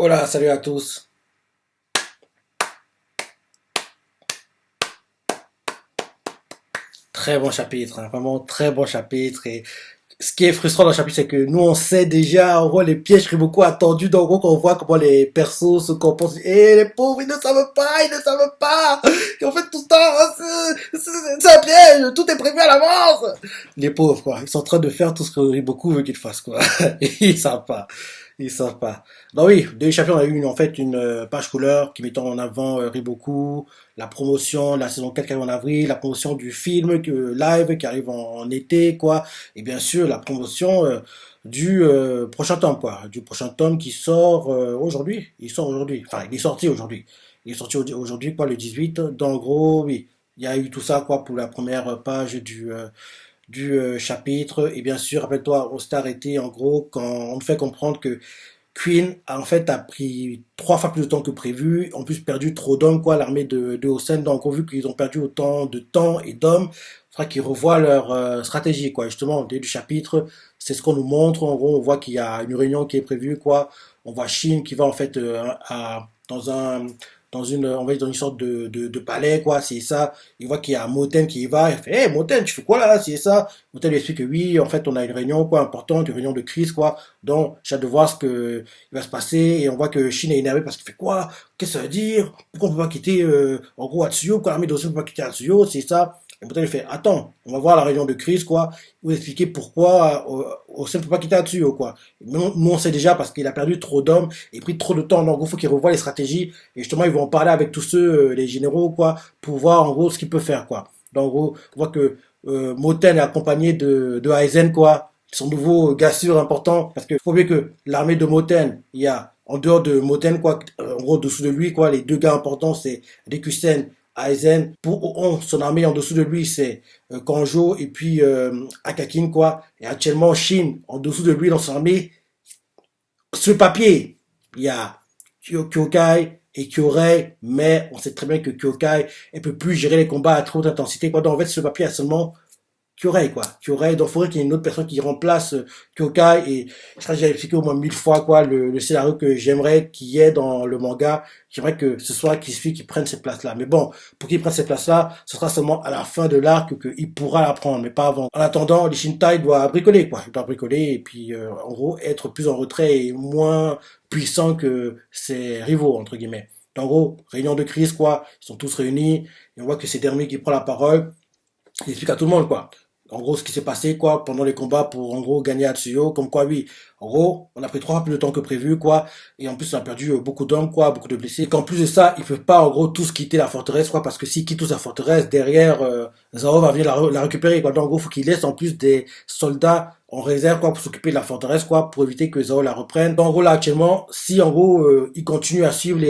Hola, salut à tous. Très bon chapitre, hein, vraiment très bon chapitre. Et ce qui est frustrant dans le chapitre, c'est que nous, on sait déjà, en gros, les pièges que beaucoup attendus. Donc, en gros, quand on voit comment les persos se comportent, et les pauvres, ils ne savent pas. Et en fait, tout ça, hein, c'est un piège, tout est prévu à l'avance. Les pauvres, quoi. Ils sont en train de faire tout ce que beaucoup veut qu'ils fassent, quoi. Ils savent pas. Ils savent pas. Donc oui, deux chapitres, on a eu en fait une page couleur qui mettant en avant Riboku, la promotion de la saison 4 qui arrive en avril, la promotion du film live qui arrive en été, quoi. Et bien sûr, la promotion du prochain tome, quoi. Du prochain tome qui sort aujourd'hui. Il sort aujourd'hui. Enfin, il est sorti aujourd'hui. Il est sorti aujourd'hui, quoi, le 18. Donc, en gros, oui. Il y a eu tout ça, quoi, pour la première page du chapitre. Et bien sûr, rappelle-toi, on s'est arrêté, en gros, quand on nous fait comprendre que Queen en fait a pris 3 fois plus de temps que prévu, en plus perdu trop d'hommes quoi, l'armée de Hossein, donc vu qu'ils ont perdu autant de temps et d'hommes, il faudra qu'ils revoient leur stratégie quoi. Justement, au début du chapitre, c'est ce qu'on nous montre. En gros, on voit qu'il y a une réunion qui est prévue quoi. On voit Shin qui va en fait on va dire dans une sorte de palais quoi. C'est ça. Il voit qu'il y a Moten qui y va. Il fait, hey Moten, tu fais quoi là? C'est ça. Moten lui explique que oui, en fait, on a une réunion quoi importante, une réunion de crise quoi. Donc, j'ai hâte de voir ce que il va se passer. Et on voit que Shin est énervé parce qu'il fait quoi? Qu'est-ce que ça veut dire? Pourquoi on peut pas quitter, en gros, Atsuyo? Pourquoi l'armée d'Osu ne peut pas quitter Atsuyo? C'est ça. Et pourtant, il fait, attends, on va voir la réunion de crise, quoi. Vous expliquer pourquoi Osen ne peut pas quitter Atsuyo, quoi. Nous, on sait déjà parce qu'il a perdu trop d'hommes et pris trop de temps. Donc, il faut qu'il revoie les stratégies. Et justement, ils vont en parler avec tous ceux, les généraux, quoi, pour voir, en gros, ce qu'il peut faire, quoi. Donc, en gros, on voit que Moten est accompagné de Aizen, quoi, son nouveau gars sûr important, parce qu'il faut bien que l'armée de Moten, il y a, en dehors de Moten, quoi, en gros, dessous de lui, quoi, les deux gars importants, c'est Rikusen, Aizen. Pour son armée, en dessous de lui, c'est Kanjo et puis Akakin, quoi. Et actuellement, Shin, en dessous de lui, dans son armée, sur le papier, il y a Kyokai et Kyorei, mais on sait très bien que Kyokai, elle peut plus gérer les combats à trop haute intensité, quoi. Donc, en fait, sur le papier, il y a seulement Kyorei, quoi. Kyorei, donc il faudrait qu'il y ait une autre personne qui remplace Kyokai, et je crois que j'ai expliqué au moins 1000 fois, quoi, le scénario que j'aimerais qu'il y ait dans le manga. J'aimerais que ce soit Kisui qui prenne cette place-là. Mais bon, pour qu'il prenne cette place-là, ce sera seulement à la fin de l'arc qu'il pourra la prendre, mais pas avant. En attendant, l'Ishintai doit bricoler, quoi. Il doit bricoler, et puis, en gros, être plus en retrait et moins puissant que ses rivaux, entre guillemets. En gros, réunion de crise, quoi. Ils sont tous réunis, et on voit que c'est Dermi qui prend la parole. Il explique à tout le monde, quoi. En gros, ce qui s'est passé, quoi, pendant les combats pour, en gros, gagner Atsuyo. Comme quoi, oui, en gros, on a pris 3 fois plus de temps que prévu, quoi. Et en plus, on a perdu beaucoup d'hommes, quoi, beaucoup de blessés. Et qu'en plus de ça, ils peuvent pas, en gros, tous quitter la forteresse, quoi, parce que s'ils quittent tous la forteresse, derrière, Zao va venir la récupérer, quoi. Donc, en gros, faut qu'ils laissent en plus des soldats en réserve, quoi, pour s'occuper de la forteresse, quoi, pour éviter que Zao la reprenne. Donc, en gros, là, actuellement, si, en gros, ils continuent à suivre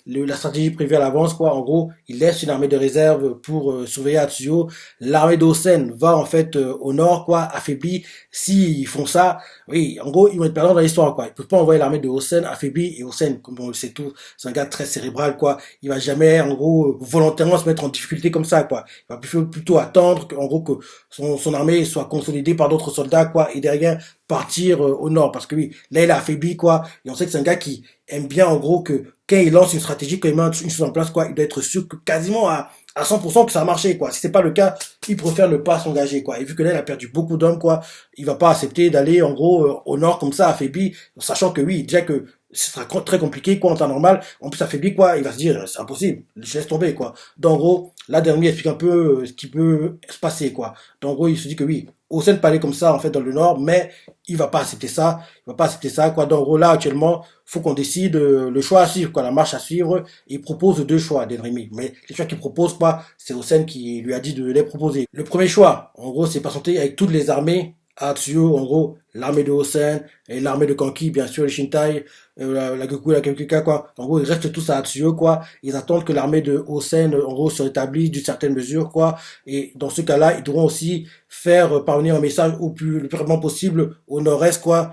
la stratégie prévue à l'avance, quoi, en gros, ils laissent une armée de réserve pour surveiller Atsuyo. L'armée d'Osen va, en fait, au nord, quoi, affaiblie. S'ils font ça, oui, en gros, ils vont être perdants dans l'histoire, quoi. Ils peuvent pas envoyer l'armée de Osen affaiblie, et Osen, comme on le sait tous, c'est un gars très cérébral, quoi. Il va jamais, en gros, volontairement se mettre en difficulté comme ça, quoi. Il va plutôt attendre en gros, que son armée soit consolidée par d'autres soldats, quoi, et derrière partir au nord. Parce que oui, là, il a affaibli, quoi. Et on sait que c'est un gars qui aime bien, en gros, que quand il lance une stratégie, quand il met une chose en place, quoi, il doit être sûr que quasiment à 100% que ça a marché, quoi. Si c'est pas le cas, il préfère ne pas s'engager, quoi. Et vu que là, il a perdu beaucoup d'hommes, quoi, il va pas accepter d'aller, en gros, au nord comme ça, affaibli, sachant que oui, déjà que ce sera très compliqué, quoi, en temps normal. En plus, affaibli, quoi, il va se dire, c'est impossible, je laisse tomber, quoi. Donc, en gros, là, dernier explique un peu ce qui peut se passer, quoi. Donc, en gros, il se dit que oui, Hossein peut aller comme ça, en fait, dans le nord, mais il va pas accepter ça, il va pas accepter ça, quoi. Donc, en gros, là, actuellement, faut qu'on décide le choix à suivre, quoi, la marche à suivre. Il propose 2 choix, Denrimi. Mais les choix qu'il propose, quoi, c'est Hossein qui lui a dit de les proposer. Le premier choix, en gros, c'est patienter avec toutes les armées à Atsuyo, en gros, l'armée de Hossein et l'armée de Kanki, bien sûr, les Shintai, la Goku, la Kekuka, quoi. En gros, ils restent tous à Atsuyo, quoi. Ils attendent que l'armée de Hossein, en gros, se rétablisse d'une certaine mesure, quoi. Et dans ce cas-là, ils devront aussi faire parvenir un message le plus rapidement possible au nord-est, quoi,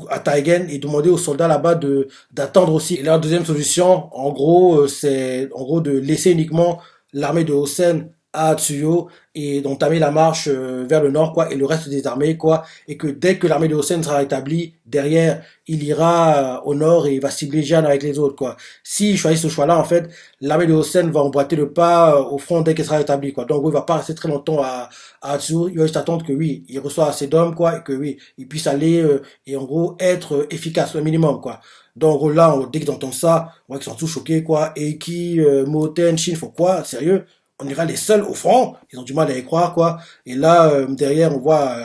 à Taigen et demander aux soldats là-bas d'attendre aussi. Et la deuxième solution, en gros, c'est en gros de laisser uniquement l'armée de Hossein à Atsuyo et d'entamer la marche vers le nord, quoi, et le reste des armées, quoi, et que dès que l'armée de Hosen sera établie, derrière, il ira au nord et il va cibler Jeanne avec les autres, quoi. S'il choisit ce choix-là, en fait, l'armée de Hosen va emboîter le pas au front dès qu'elle sera établie, quoi. Donc, il va pas rester très longtemps à Atsuyo, il va juste attendre que oui, il reçoit assez d'hommes, quoi, et que oui, il puisse aller et en gros être efficace au minimum, quoi. Donc, en gros, là, dès qu'ils entendent ça, on voit qu'ils sont tous choqués, quoi. Et qui, Moten, Shin, faut quoi? Sérieux? On ira les seuls au front, ils ont du mal à y croire, quoi. Et là, derrière, on voit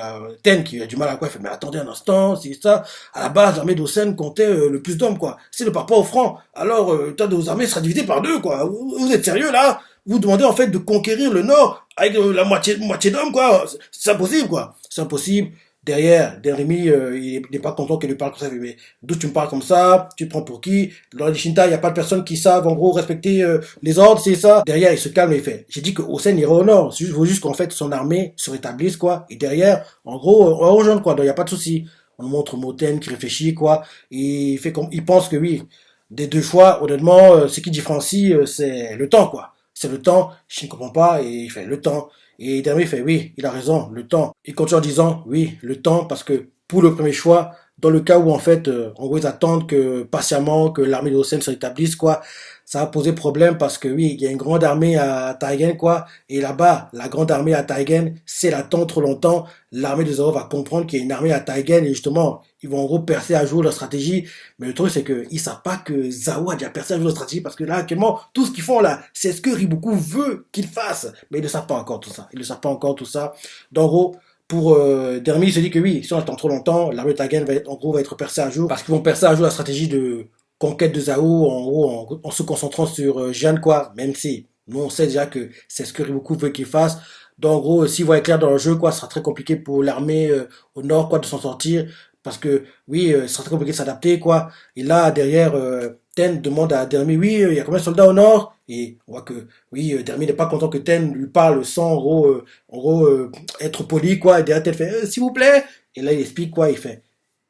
Ten qui a du mal à quoi. Il fait, mais attendez un instant, c'est ça. À la base, l'armée d'Osen comptait le plus d'hommes, quoi. Si ne part pas au front, alors le tas de vos armées sera divisé par deux, quoi. Vous êtes sérieux, là? Vous demandez, en fait, de conquérir le nord avec la moitié d'hommes, quoi. C'est impossible, quoi. C'est impossible. Derrière, Derimi, il n'est pas content qu'elle lui parle comme ça. Mais d'où tu me parles comme ça? Tu te prends pour qui? Dans les Shinta, il n'y a pas de personnes qui savent, en gros, respecter les ordres, c'est ça. Derrière, il se calme et il fait. J'ai dit que Hossein ira au nord. Il faut juste qu'en fait, son armée se rétablisse, quoi. Et derrière, en gros, on va rejoindre, quoi. Donc, il n'y a pas de souci. On montre Moten qui réfléchit, quoi. Et il fait comme, il pense que oui. Des deux choix, honnêtement, ce qui différencie, c'est le temps, quoi. C'est le temps. Je ne comprends pas. Et il fait le temps. Et Dermy fait oui, il a raison, le temps. Il continue en disant oui, le temps, parce que pour le premier choix, dans le cas où en fait, en gros, ils attendent que patiemment que l'armée de Hossein se rétablisse, quoi, ça va poser problème parce que oui, il y a une grande armée à Taigen, quoi, et là-bas, la grande armée à Taigen, si elle attend trop longtemps, l'armée de Zoro va comprendre qu'il y a une armée à Taigen et justement, ils vont en gros percer à jour leur stratégie. Mais le truc, c'est qu'ils savent pas que Zao a déjà percé à jour leur stratégie parce que là, actuellement, tout ce qu'ils font là, c'est ce que Riboku veut qu'ils fassent. Mais ils ne savent pas encore tout ça. Ils ne savent pas encore tout ça. Donc, en gros, pour Dermy, il se dit que oui, si on attend trop longtemps, l'armée de Taigen va être, en gros, va être percée à jour parce qu'ils vont percer à jour la stratégie de conquête de Zao, en gros, en se concentrant sur Jeanne, quoi, même si nous, on sait déjà que c'est ce que Riboku veut qu'il fasse. Donc, en gros, s'ils vont être clairs dans le jeu, quoi, ce sera très compliqué pour l'armée au nord, quoi, de s'en sortir. Parce que, oui, ce sera très compliqué de s'adapter, quoi. Et là, derrière, Ten demande à Dermy, oui, il y a combien de soldats au nord? Et on voit que, oui, Dermy n'est pas content que Ten lui parle sans, en gros être poli, quoi. Et derrière, Ten fait, s'il vous plaît. Et là, il explique, quoi, il fait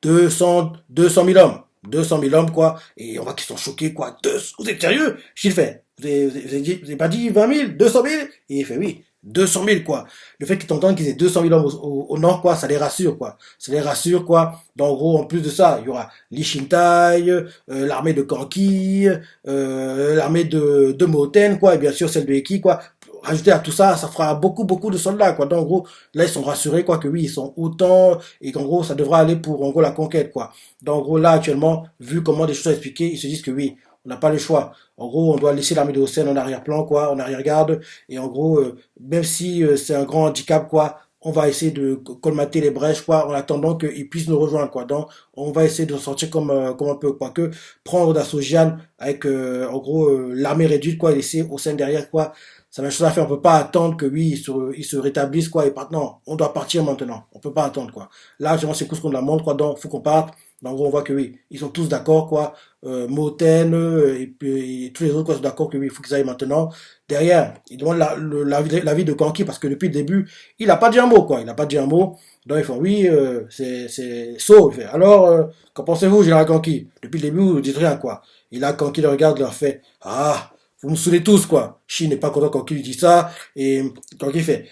200 000 hommes. 200 000 hommes, quoi. Et on voit qu'ils sont choqués, quoi. Vous êtes sérieux? J'y fait. Vous avez pas dit 20 000? 200 000? Et il fait oui. 200 000, quoi. Le fait qu'ils t'entendent qu'ils aient 200 000 hommes au nord, quoi, ça les rassure, quoi. Ça les rassure, quoi. Donc, en gros, en plus de ça, il y aura l'Ishintai, l'armée de Kanki, l'armée de Moten, quoi, et bien sûr celle de Eki, quoi. Rajouter à tout ça, ça fera beaucoup, beaucoup de soldats, quoi. Donc, en gros, là, ils sont rassurés, quoi, que oui, ils sont autant, et qu'en gros, ça devra aller pour, en gros, la conquête, quoi. Donc, en gros, là, actuellement, vu comment des choses sont expliquées, ils se disent que oui, on n'a pas le choix. En gros, on doit laisser l'armée de Hossein en arrière-plan, quoi, en arrière-garde. Et en gros, même si c'est un grand handicap, quoi, on va essayer de colmater les brèches, quoi, en attendant qu'ils puissent nous rejoindre, quoi. Donc, on va essayer de sortir comme un peu, quoi, que prendre d'assaut Jeanne avec, en gros, l'armée réduite, quoi, et laisser Hossein derrière, quoi. C'est la même chose à faire. On peut pas attendre que oui, ils se rétablissent, quoi, et non, on doit partir maintenant. On peut pas attendre, quoi. Là, actuellement, c'est ce qu'on la montre, quoi, donc, faut qu'on parte. Donc, en gros, on voit que oui, ils sont tous d'accord, quoi. Moten et, puis, et tous les autres, quoi, sont d'accord que oui, il faut qu'ils aillent maintenant. Derrière, ils demandent l'avis de Kanki parce que depuis le début, il a pas dit un mot, quoi. Il a pas dit un mot. Donc, ils font oui, c'est So. Il fait alors, qu'en pensez-vous, Général Kanki? Depuis le début, vous dites rien, quoi. Et là, Kanki le regarde, leur fait ah, vous me saoulez tous, quoi. Shin n'est pas content quand Kanki lui dit ça. Et Kanki fait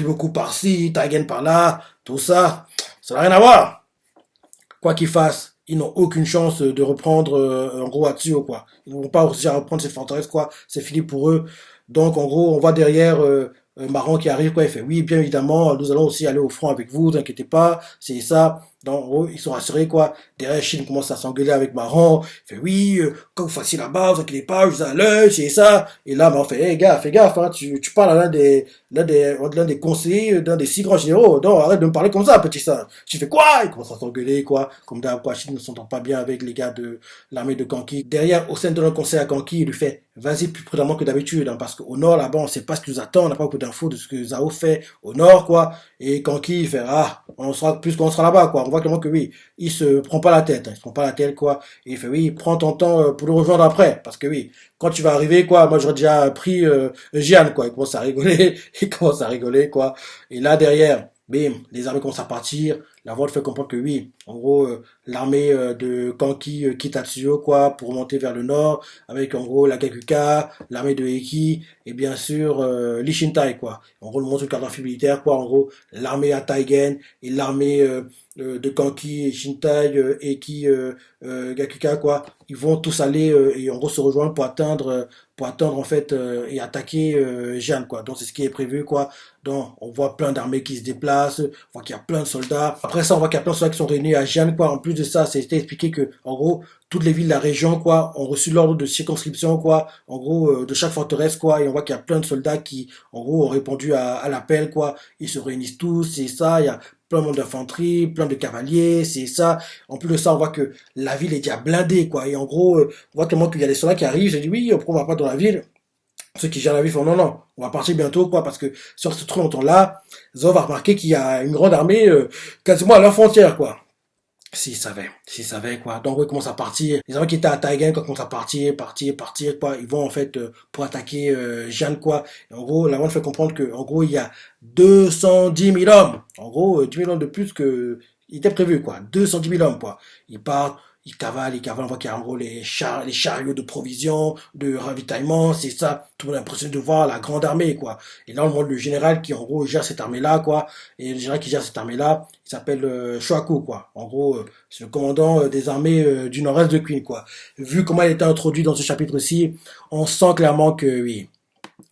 beaucoup par-ci, Taigen par-là, tout ça. Ça n'a rien à voir. Quoi qu'ils fassent, ils n'ont aucune chance de reprendre en gros Atsuo, quoi. Ils ne vont pas réussir à reprendre cette forteresse, quoi. C'est fini pour eux. Donc en gros, on voit derrière Maran qui arrive, quoi. Il fait oui, bien évidemment, nous allons aussi aller au front avec vous, ne vous inquiétez pas, c'est ça. Donc en gros, ils sont rassurés, quoi. Derrière, Shin commence à s'engueuler avec Maran. Il fait oui, quand vous fassiez là-bas, vous inquiétez pas, je vous ai à l'œil, c'est ça. Et là, Maran fait, hé gars, fais gaffe, hein, tu parles à l'un des conseillers, d'un des six grands généraux. Non, arrête de me parler comme ça, petit singe. Tu fais quoi? Il commence à s'engueuler, quoi. Comme d'hab, quoi. Shin ne s'entend pas bien avec les gars de l'armée de Kanki. Derrière, au sein de notre conseil à Kanki, il lui fait, vas-y plus prudemment que d'habitude, hein, parce qu'au nord, là-bas, on sait pas ce qui nous attend, on n'a pas beaucoup d'infos de ce que Zao fait au nord, quoi. Et Kanki, il fait, ah, on sera, plus qu'on sera là-bas, quoi. On voit clairement que oui, il se prend pas la tête, hein, il se prend pas la tête, quoi. Et il fait, oui, prends ton temps pour le rejoindre après, parce que oui, quand tu vas arriver, quoi, moi j'aurais déjà pris Jeanne, quoi. Il commence à rigoler, il commence à rigoler, quoi. Et là, derrière, bim, les armées commencent à partir, la voix fait comprendre que oui, en gros, l'armée de Kanki quitte Tatsuyo, quoi, pour monter vers le nord, avec en gros la Gakuka, l'armée de Eki, et bien sûr l'Ishintai, quoi. En gros, le montre le cartographie militaire, quoi. En gros, l'armée à Taigen et l'armée de Kanki, Shintai, Eki, Gakuka, quoi. Ils vont tous aller et en gros se rejoindre pour attendre en fait et attaquer Jeanne, quoi. Donc c'est ce qui est prévu, quoi. Donc on voit plein d'armées qui se déplacent, on voit qu'il y a plein de soldats. Après ça, on voit qu'il y a plein de soldats qui sont réunis à Jeanne, quoi. En plus de ça, c'était expliqué que en gros toutes les villes de la région, quoi, ont reçu l'ordre de circonscription, quoi. En gros de chaque forteresse, quoi. Et on voit qu'il y a plein de soldats qui en gros ont répondu à l'appel, quoi. Ils se réunissent tous, c'est ça. Il y a plein d'infanterie, plein de cavaliers, c'est ça. En plus de ça, on voit que la ville est déjà blindée, quoi. Et en gros, on voit tellement qu'il y a des soldats qui arrivent, j'ai dit oui, pourquoi on va pas dans la ville? Ceux qui gèrent la ville font non, non, on va partir bientôt, quoi, parce que si on reste trop longtemps là, Zov va remarquer qu'il y a une grande armée quasiment à leur frontière, quoi. S'ils savaient, quoi. Donc, ils commencent à partir. Les armées qui étaient à Taigen, quoi, commencent à partir, quoi. Ils vont, en fait, pour attaquer Jeanne, quoi. Et en gros, la vente fait comprendre que, en gros, il y a 210 000 hommes. En gros, 10 000 hommes de plus que, il était prévu, quoi. 210 000 hommes, quoi. Ils partent, ils cavalent, on voit qu'il y a en gros les chariots de provisions, de ravitaillement, c'est ça. Tout le monde est impressionné de voir la grande armée, quoi. Et là, on montre le général qui, en gros, gère cette armée-là, quoi. Et le général qui gère cette armée-là, il s'appelle Shoaku, quoi. En gros, c'est le commandant des armées du nord-est de Queen, quoi. Vu comment il était introduit dans ce chapitre-ci, on sent clairement que, oui,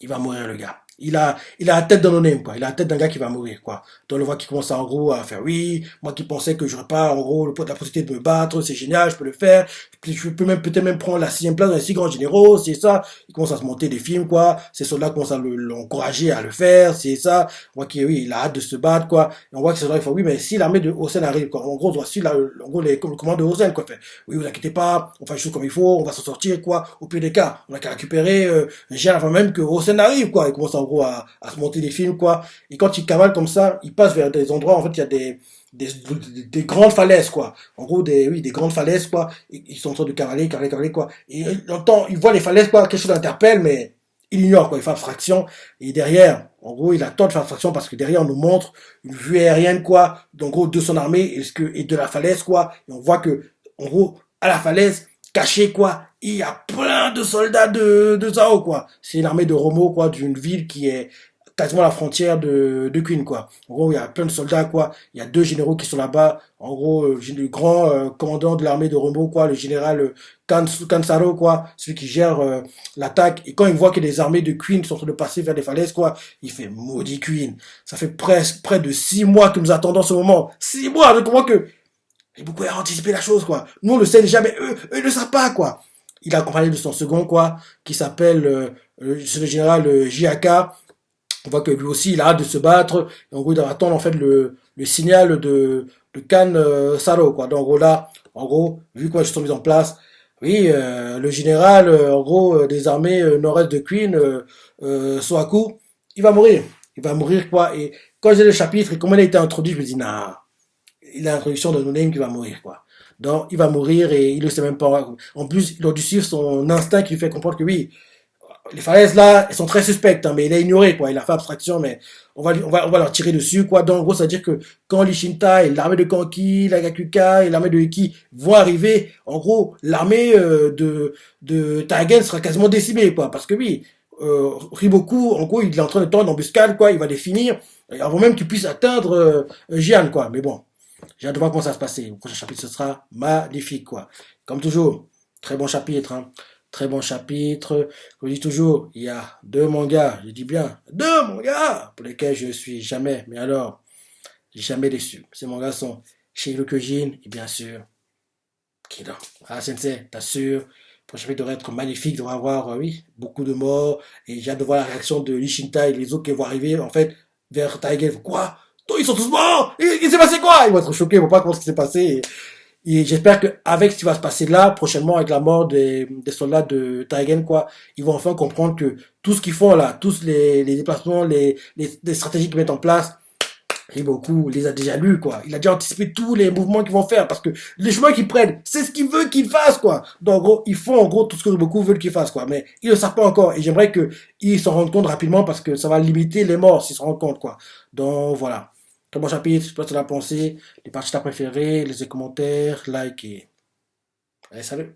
il va mourir, le gars. Il a la tête d'un honnête, quoi. Il a la tête d'un gars qui va mourir, quoi. Donc, on le voit qui commence en gros, à faire, oui, moi qui pensais que j'aurais pas, en gros, la possibilité de me battre, c'est génial, je peux le faire. Je peux même, peut-être même prendre la 6e place dans les 6 grands généraux, c'est ça. Il commence à se monter des films, quoi. Ces soldats commencent à l'encourager à le faire, c'est ça. On voit qu'il, oui, il a hâte de se battre, quoi. Et on voit que ces soldats, il faut, oui, mais si l'armée de Hosen arrive, quoi. En gros, on doit suivre, en gros, le commande de Hosen, quoi. Fait, oui, vous inquiétez pas, on fait les choses comme il faut, on va s'en sortir, quoi. Au pire des cas, on a qu'à récupérer, j'ai avant même que Hosen arrive, quoi. Il commence en gros à se monter des films, quoi. Et quand il cavale comme ça, il passe vers des endroits, en fait, il y a des grandes falaises, quoi. En gros, des grandes falaises, quoi. Ils sont en train de cavaler, quoi. Et il voit les falaises, quoi, quelque chose l'interpelle, mais il ignore, quoi. Il fait abstraction. Et derrière, en gros, il a tort de faire abstraction parce que derrière, on nous montre une vue aérienne, quoi. En gros, de son armée et de la falaise, quoi. Et on voit que, en gros, à la falaise, caché, quoi, il y a plein de soldats de Zhao, quoi. C'est une armée de Romo, quoi, d'une ville qui est quasiment la frontière de Queen, quoi. En gros, il y a plein de soldats, quoi. Il y a 2 généraux qui sont là-bas. En gros, le grand commandant de l'armée de Romo, quoi, le général Kansaro, quoi, celui qui gère l'attaque. Et quand il voit que les armées de Queen sont en train de passer vers les falaises, quoi, il fait maudit Queen. Ça fait presque près de 6 mois que nous attendons ce moment. 6 mois, je comprends que j'ai beaucoup anticipé la chose, quoi. Nous, on le sait déjà, mais eux ils ne savent pas, quoi. Il a accompagné de son second, quoi, qui s'appelle c'est le général Jiaka. On voit que lui aussi, il a hâte de se battre. Et en gros, il doit attendre en fait le signal de Kan Saro, quoi. Donc en gros, là, en gros, vu quoi ils sont mis en place, oui, le général, en gros, des armées nord-est de Queen, Soaku, il va mourir. Il va mourir, quoi. Et quand j'ai le chapitre et comment il a été introduit, je me dis, nah, il a l'introduction de No-Name qui va mourir, quoi. Donc, il va mourir et il ne sait même pas. En plus, il a dû suivre son instinct qui lui fait comprendre que oui, les falaises là, elles sont très suspectes, hein, mais il a ignoré, quoi. Il a fait abstraction, mais on va leur tirer dessus, quoi. Donc, en gros, ça veut dire que quand l'Ishinta et l'armée de Kanki, la Gakuka et l'armée de Iki vont arriver, en gros, l'armée de Taigen sera quasiment décimée, quoi. Parce que oui, Riboku, en gros, il est en train de tendre une embuscade, quoi. Il va les finir, avant même qu'il puisse atteindre Jian, quoi. Mais bon, j'ai hâte de voir comment ça va se passer. Le prochain chapitre, ce sera magnifique, quoi. Comme toujours, très bon chapitre, hein. Très bon chapitre. Comme je dis toujours, il y a 2 mangas, je dis bien 2 mangas, pour lesquels je suis jamais, mais alors, jamais déçu. Ces mangas sont Shingeki et bien sûr, Kido. Ah, Sensei, t'assure, le prochain chapitre devrait être magnifique, devrait avoir, oui, beaucoup de morts, et j'ai hâte de voir la réaction de Lishinta et les autres qui vont arriver, en fait, vers Taigen. Quoi? Ils sont tous morts! Il s'est passé quoi? Ils vont être choqués, ils vont pas comprendre ce qui s'est passé. Et j'espère qu'avec ce qui va se passer là, prochainement, avec la mort des soldats de Taigen, quoi, ils vont enfin comprendre que tout ce qu'ils font là, tous les déplacements, les stratégies qu'ils mettent en place, Riboku les a déjà lus, quoi. Il a déjà anticipé tous les mouvements qu'ils vont faire, parce que les chemins qu'ils prennent, c'est ce qu'il veut qu'ils fassent, quoi. Donc, en gros, ils font, en gros, tout ce que Riboku veut qu'ils fassent, quoi. Mais ils ne le savent pas encore. Et j'aimerais qu'ils s'en rendent compte rapidement, parce que ça va limiter les morts s'ils s'en rendent compte, quoi. Donc, voilà. Très bon chapitre, je sais pas ce que tu as pensé, les parties que t'as préférées, les commentaires, like et... Allez, salut!